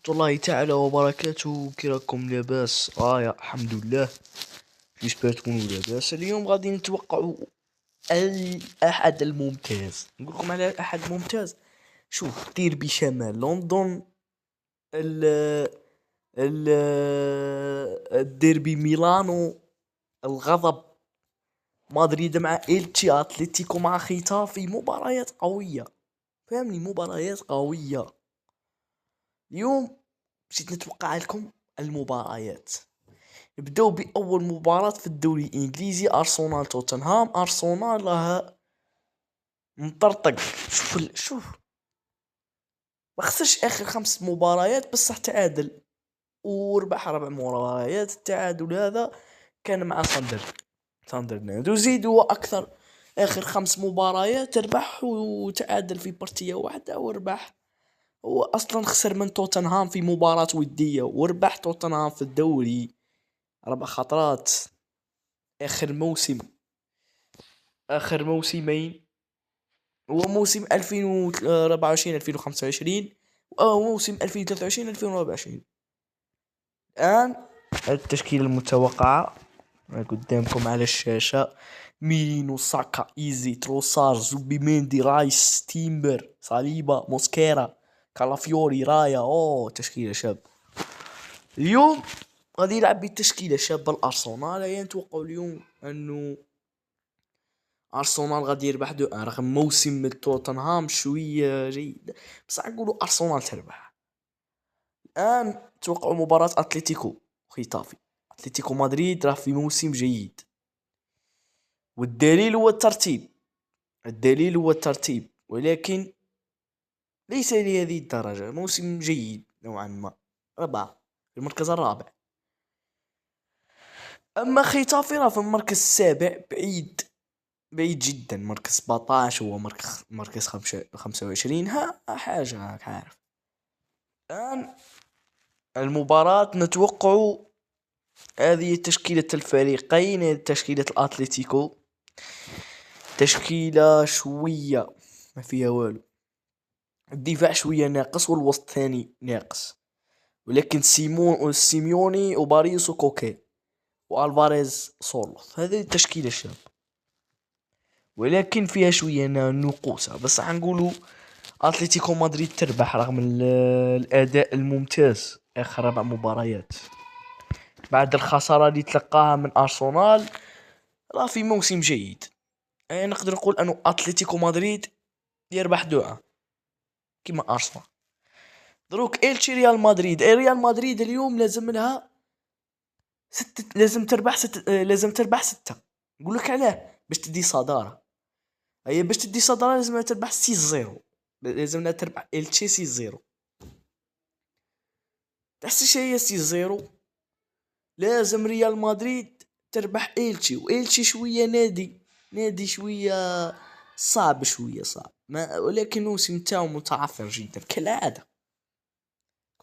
الله تعالى وبركاته. كي راكم لاباس؟ يا الحمد لله. جيسبر تكونوا لاباس. اليوم غادي نتوقعوا الاحد الممتاز. نقول لكم على الاحد الممتاز. شوف، ديربي شمال لندن، ال ال الديربي ميلانو، الغضب مدريد مع إلتشي، اتلتيكو مع ختافي. مباريات قوية، فهمني، مباريات قوية. اليوم مشيت نتوقع لكم المباريات. نبداو باول مباراة في الدوري الانجليزي، ارسنال توتنهام. ارسنال راه مطرطق. شوف ما خسرش اخر 5 مباريات، بصح تعادل وربح 4 مباريات. التعادل هذا كان مع ساندرلاند، وزيدوا اكثر. اخر 5 مباريات ربح وتعادل في بارتيه واحده وربح. هو اصلا خسر من توتنهام في مباراة ودية، وربح توتنهام في الدوري 4 خطرات. اخر موسمين، هو موسم 2024 2025 وموسم 2023 2024. الان التشكيلة المتوقعة قدامكم على الشاشة: ميلينو، ساكا، ايزي، تروسار، زوبيميندي، رايس، تيمبر، صليبا، موسكيرا، كالافيوري، رايا. تشكيلة شاب. اليوم غادي يلعب بالتشكيلة شابة الارسنال. يعني نتوقعوا اليوم انه ارسنال غادي يربح 2-1 رغم موسم توتنهام شويه جيد، بصح نقولوا ارسنال تربح. الان توقعوا مباراة اتلتيكو ختافي. اتلتيكو مدريد راه في موسم جيد، والدليل هو الترتيب، ولكن ليس لهذه الدرجة. موسم جيد نوعا ما، رابع في المركز الرابع. اما ختافي راه في المركز السابع، بعيد جدا. مركز 17 هو مركز 25. حاجة هاك عارف. الآن المباراة نتوقع هذه تشكيلة الفريقين. تشكيلة الأتليتيكو تشكيلة شوية ما فيها والو. الدفاع شوية ناقص والوسط ثاني ناقص، ولكن سيميوني وباريس وكوكي والفاريز سولوث، هذه التشكيلة الشاب، ولكن فيها شوية نقوصة. بس حنقولوا اتلتيكو مدريد تربح رغم الاداء الممتاز اخر 4 مباريات بعد الخسارة اللي تلقاها من ارسنال. راه في موسم جيد. يعني نقدر نقول انه اتلتيكو مدريد يربح 2 كما ارسنال. دروك إلتشي ريال مدريد اليوم لازم لها لازم تربح 6. نقول لك علاه، باش تدي صدارة. هي باش تدي صدارة لازم تربح 6-0. لازم تربح إلتشي 6-0. تحس شي هي 6-0. لازم ريال مدريد تربح إلتشي، وإلتشي شوية نادي شوية صعب ولكن موسم تاعو متعثر جدا كالعادة.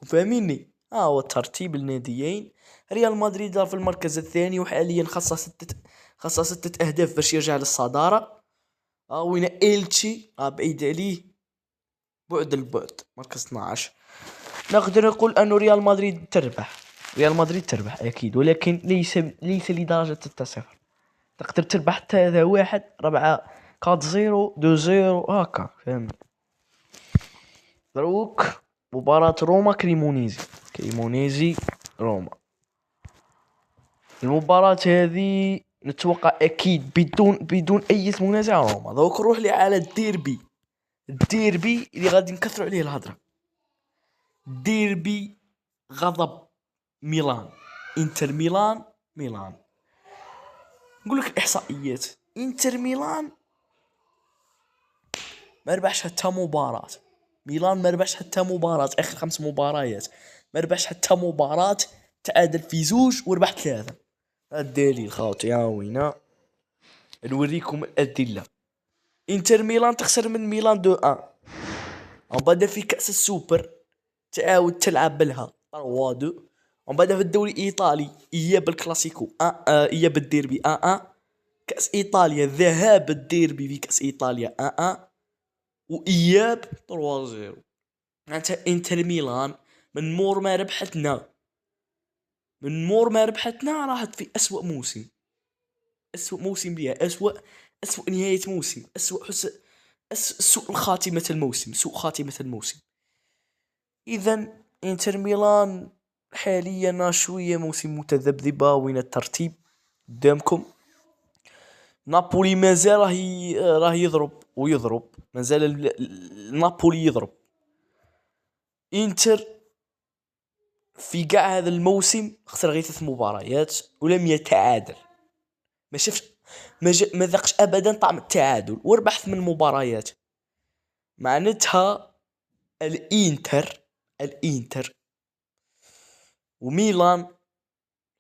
فاهميني؟ هو ترتيب الناديين. ريال مدريد في المركز الثاني، وحاليا خاصة 6 أهداف باش يرجع للصدارة. وين إلتشي بعيد عليه بعد البعد، مركز 12. نقدر نقول أنه ريال مدريد تربح أكيد، ولكن ليس لدرجة 6-0. تقدر تربح حتى هذا 1 4 4-0 2-0 هكا، فهمت؟ دروك مباراة روما كريمونيزي روما. المباراة هذه نتوقع أكيد بدون أي منازع روما. دروك نروح لي على الديربي اللي غادي نكثروا عليه الهضرة. ديربي غضب ميلان، انتر ميلان. نقول لك الاحصائيات: انتر ميلان ما ربحش حتى مباراة. ميلان ما ربحش حتى مباراة اخر 5 مباريات. ما ربحش حتى مباراة، تعادل في 2 وربح 3. الدليل خاوتي وينا نوريكم الأدلة. انتر ميلان تخسر من ميلان 2-1، ومن بعد في كأس السوبر تعاود تلعب بلها 3-2، ومن بعد في الدوري الإيطالي إياب الكلاسيكو إياب الديربي 1-1. كأس إيطاليا ذهاب الديربي في كأس إيطاليا 1-1، وإياب 3-0. معناتها إنتر ميلان من مور ما ربحتنا، من مور ما ربحتنا راحت في أسوأ موسم، أسوأ موسم ليها، أسوأ نهاية موسم، سوء خاتمة الموسم، سوء خاتمة الموسم. إذن إنتر ميلان حاليا شوية موسم متذبذبة. وين الترتيب قدامكم؟ نابولي مازال راه يضرب ويضرب، مازال نابولي يضرب. إنتر في قاع هذا الموسم خسر غير 3 مباريات ولم يتعادل، ما شافش، ما ذاقش ابدا طعم التعادل، وربح 8 مباريات. معناتها الانتر وميلان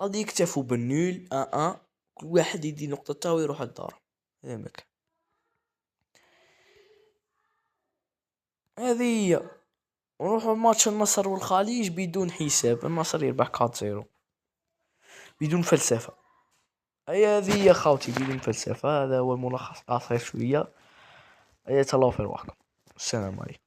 غادي يكتفوا بالنول كل واحد يدي نقطته ويروح الدار. هذا مكان، هذه هي. ونروحوا ماتش النصر والخليج بدون حساب، النصر يربح 4-0 بدون فلسفة. هذه هي خاوتي، بدون فلسفة. هذا هو الملخص قصير شوية. تهلاو في رواحكم. السلام عليكم.